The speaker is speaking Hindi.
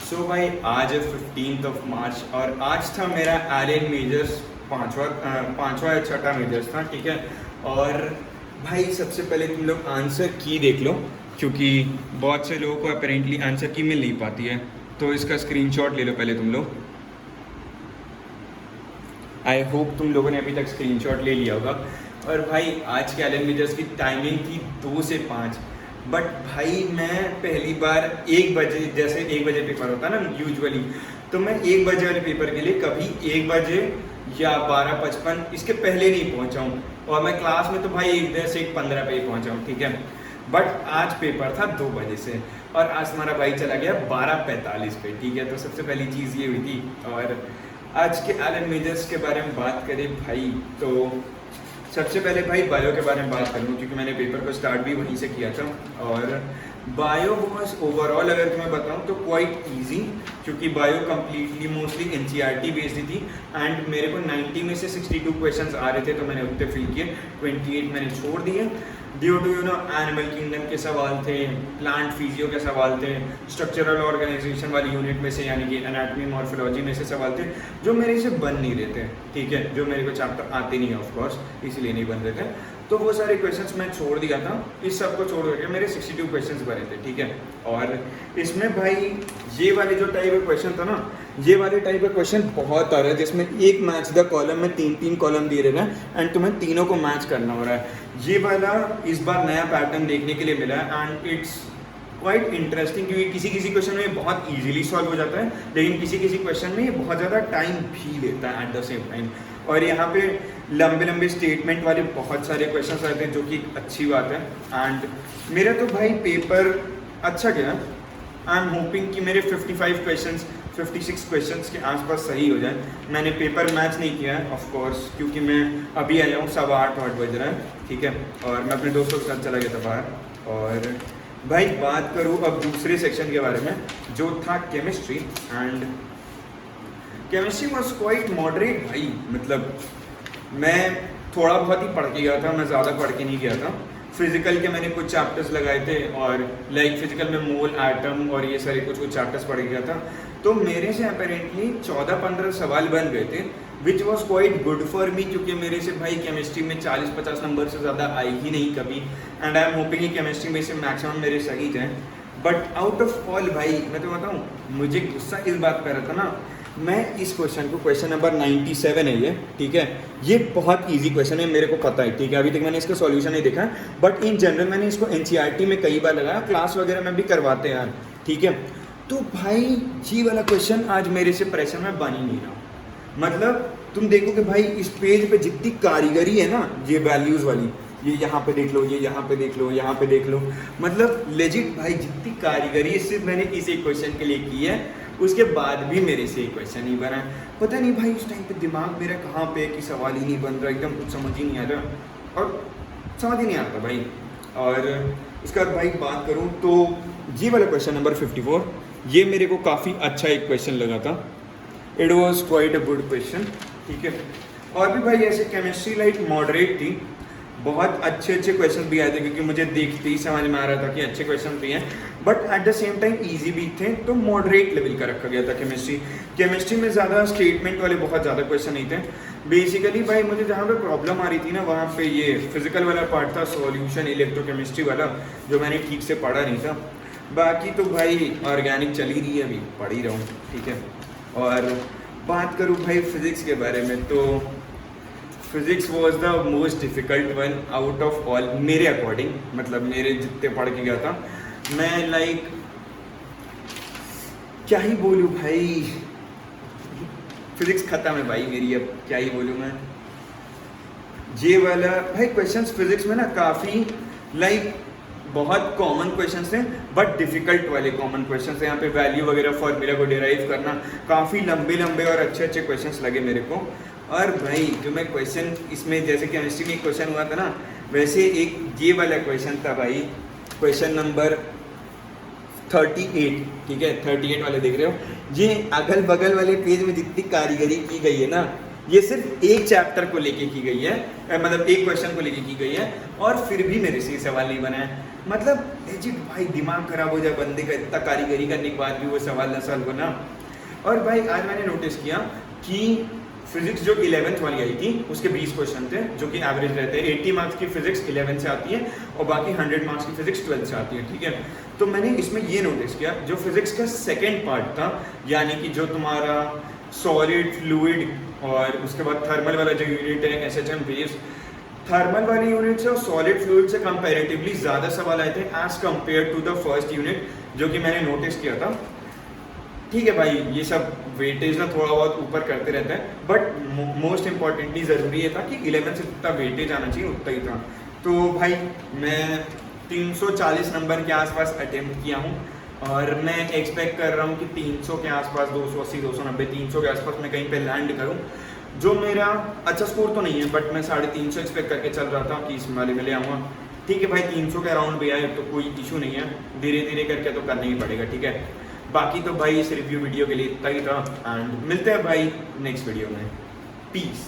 सो भाई आज है 15 मार्च और आज था मेरा एलियन मेजर्स पांचवा या छठा मेजर्स था, ठीक है। और भाई सबसे पहले तुम लोग आंसर की देख लो, क्योंकि बहुत से लोगों को अपेरेंटली आंसर की मिल नहीं पाती है, तो इसका स्क्रीनशॉट ले लो पहले तुम लोग। आई होप तुम लोगों ने अभी तक स्क्रीनशॉट ले लिया होगा। और भाई आज के एलियन मेजर्स की टाइमिंग थी 2 से 5, बट भाई मैं पहली बार 1 बजे, जैसे 1 बजे पेपर होता है ना यूजुअली, तो मैं 1 बजे वाले पेपर के लिए कभी 1 बजे या 12:55 इसके पहले नहीं पहुंचा हूँ। और मैं क्लास में तो भाई 1:15 पे ही पहुंचा हूँ, ठीक है। बट आज पेपर था 2 बजे से और आज हमारा भाई चला गया 12:45 पे, ठीक है। तो सबसे पहली चीज़ ये हुई थी। और आज के एलियन मेजर्स के बारे में बात करें भाई, तो सबसे पहले भाई बायो के बारे में बात करूँ, क्योंकि मैंने पेपर को स्टार्ट भी वहीं से किया था। और बायो वॉज ओवरऑल अगर तुम्हें बताऊँ तो क्वाइट इजी, क्योंकि bio completely mostly NCERT based थी। एंड मेरे को 90 में से 62 क्वेश्चंस आ रहे थे, तो मैंने उतने फिल किए, 28 मैंने छोड़ दिए। ड्यू टू एनिमल किंगडम के सवाल थे, प्लांट फिजियो के सवाल थे, स्ट्रक्चरल ऑर्गेनाइजेशन वाली यूनिट में से यानी कि एनाटॉमी मॉर्फोलॉजी में से सवाल थे, जो मेरे से बन नहीं रहे थे, ठीक है। जो मेरे को चैप्टर आते नहीं है ऑफकोर्स, इसलिए नहीं बन रहे थे, तो वो सारे क्वेश्चंस मैं छोड़ दिया था। इस सब को छोड़ करके मेरे 62 क्वेश्चंस बने थे, ठीक है। और इसमें भाई ये वाले जो टाइप का क्वेश्चन था ना, ये वाले टाइप का क्वेश्चन बहुत आ रहा है, जिसमें एक मैच द कॉलम में 3-3 कॉलम दे रहे हैं एंड तुम्हें तीनों को मैच करना हो रहा है। ये वाला इस बार नया पैटर्न देखने के लिए मिला है एंड इट्स क्वाइट इंटरेस्टिंग, क्योंकि किसी किसी क्वेश्चन में बहुत इजीली सॉल्व हो जाता है, लेकिन किसी किसी क्वेश्चन में ये बहुत ज़्यादा टाइम भी लेता है एट द सेम टाइम। और यहाँ पे लंबे लंबे स्टेटमेंट वाले बहुत सारे क्वेश्चंस आते हैं, जो कि अच्छी बात है। एंड मेरा तो भाई पेपर अच्छा गया। आई एम होपिंग कि मेरे 56 क्वेश्चंस के आसपास सही हो जाए। मैंने पेपर मैच नहीं किया है ऑफ कोर्स, क्योंकि मैं अभी आया हूँ, 8:15 बज रहा है, ठीक है। और मैं अपने दोस्तों के साथ चला गया था बाहर। और भाई बात करूँ अब दूसरे सेक्शन के बारे में, जो था chemistry. And chemistry was quite moderate भाई, मतलब मैं थोड़ा बहुत ही पढ़ के गया था, मैं ज़्यादा पढ़ के नहीं गया था। फिजिकल के मैंने कुछ चैप्टर्स लगाए थे, और लाइक फिजिकल में मोल, एटम और ये सारे कुछ चैप्टर्स पढ़ गया था। तो मेरे से अपेरेंटली 14-15 सवाल बन गए थे, which was quite good for me, क्योंकि मेरे से भाई केमिस्ट्री में 40-50 नंबर से ज़्यादा आई ही नहीं कभी। एंड आई एम होपिंग कि केमिस्ट्री में से मैक्सिमम मेरे सही जाएँ। बट आउट ऑफ ऑल भाई मैं तो बताऊँ, मुझे गुस्सा इस बात कर रहा था ना, मैं इस क्वेश्चन को, क्वेश्चन नंबर 97 है ये, ठीक है। ये बहुत इजी क्वेश्चन है, मेरे को पता है, ठीक है। अभी तक मैंने इसका सॉल्यूशन नहीं देखा, बट इन जनरल मैंने इसको एनसीईआरटी में कई बार लगाया, क्लास वगैरह में भी करवाते हैं यार, ठीक है। तो भाई ये वाला क्वेश्चन आज मेरे से प्रेशर में बन ही नहीं रहा। मतलब तुम देखो कि भाई इस पेज पे जितनी कारीगरी है ना, ये वैल्यूज़ वाली, ये यहाँ पे देख लो, ये यहाँ पे देख लो, यहाँ पे देख लो, मतलब लेजिट भाई जितनी कारीगरी सिर्फ मैंने इस एक क्वेश्चन के लिए की है, उसके बाद भी मेरे से एक क्वेश्चन नहीं बना। पता नहीं भाई उस टाइम पे दिमाग मेरा कहाँ पे कि सवाल ही नहीं बन रहा, एकदम कुछ समझ ही नहीं आ रहा, और समझ ही नहीं आता भाई। और उसके बाद भाई बात करूँ तो ये वाला क्वेश्चन नंबर 54, ये मेरे को काफ़ी अच्छा एक क्वेश्चन लगा था। It was quite a good question, ठीक है। और भी भाई ऐसे केमिस्ट्री लाइक मॉडरेट थी, बहुत अच्छे क्वेश्चन भी आए थे, क्योंकि मुझे देखते ही समझ में आ रहा था कि अच्छे क्वेश्चन भी हैं, but at the same time easy भी थे, तो मॉडरेट लेवल का रखा गया था केमिस्ट्री में ज़्यादा स्टेटमेंट वाले बहुत ज़्यादा क्वेश्चन नहीं थे। बेसिकली भाई मुझे जहाँ पे प्रॉब्लम आ रही थी ना, वहाँ पे ये फिजिकल वाला पार्ट था, सॉल्यूशन इलेक्ट्रोकेमिस्ट्री वाला, जो मैंने ठीक से पढ़ा नहीं था। बाकी तो भाई ऑर्गेनिक चल ही रही है, अभी पढ़ ही रहा हूँ, ठीक है। और बात करूँ भाई फिज़िक्स के बारे में, तो physics was the most difficult one out of all मेरे अकॉर्डिंग, मतलब मेरे जितने पढ़ के गया था मैं, लाइक क्या ही बोलूँ भाई, फिज़िक्स ख़त्म है भाई मेरी, अब क्या ही बोलूँ मैं। ये वाला भाई क्वेश्चंस फिज़िक्स में ना काफ़ी लाइक बहुत कॉमन क्वेश्चंस थे, बट डिफ़िकल्ट वाले कॉमन क्वेश्चंस थे। यहाँ पे वैल्यू वगैरह फॉर्मूला को डिराइव करना, काफ़ी लंबे लंबे और अच्छे क्वेश्चंस लगे मेरे को। और भाई जो मैं क्वेश्चन इसमें, जैसे केमिस्ट्री में एक क्वेश्चन हुआ था ना, वैसे एक ये वाला क्वेश्चन था भाई, क्वेश्चन नंबर 38, ठीक है। 38 वाले देख रहे हो, ये अगल बगल वाले पेज में जितनी कारीगरी की गई है ना, ये सिर्फ एक चैप्टर को लेके की गई है, मतलब एक क्वेश्चन को लेके की गई है, और फिर भी मेरे से सवाल नहीं बना है। मतलब एजिट भाई, दिमाग खराब हो जाए बंदे का, इतना कारीगरी करने के बाद भी वो सवाल न सॉल्व होना। और भाई आज मैंने नोटिस किया कि फिजिक्स जो 11th वाली आई थी उसके 20 क्वेश्चन थे जो कि एवरेज रहते हैं। 80 मार्क्स की फिजिक्स 11 से आती है और बाकी 100 मार्क्स की फिजिक्स 12 से आती है, ठीक है। तो मैंने इसमें ये नोटिस किया, जो फिजिक्स का सेकेंड पार्ट था, यानी कि जो तुम्हारा सॉलिड, फ्लूइड और उसके बाद थर्मल वाला जो यूनिट है SHM वेव्स, थर्मल वाली यूनिट से और सॉलिड फ्लूइड से कंपैरेटिवली ज़्यादा सवाल आए थे as compare to the first unit, जो कि मैंने नोटिस किया था। ठीक है भाई, ये सब वेटेज ना थोड़ा बहुत ऊपर करते रहते हैं, बट मोस्ट इम्पॉर्टेंटली ज़रूरी ये था कि 11 से जितना वेटेज आना चाहिए उतना ही था। तो भाई मैं 340 नंबर के आसपास अटेम्प्ट किया हूँ और मैं एक्सपेक्ट कर रहा हूँ कि 300 के आसपास, 280, 290, 300 के आसपास मैं कहीं पे लैंड करूँ, जो मेरा अच्छा स्कोर तो नहीं है, बट मैं 350 एक्सपेक्ट करके चल रहा था कि इस वाले में ले आऊँगा। ठीक है भाई, 300 के अराउंड भी आए तो कोई इशू नहीं है, धीरे धीरे करके तो करना ही पड़ेगा, ठीक है। बाकी तो भाई इस रिव्यू वीडियो के लिए इतना ही था, एंड मिलते हैं भाई नेक्स्ट वीडियो में। पीस।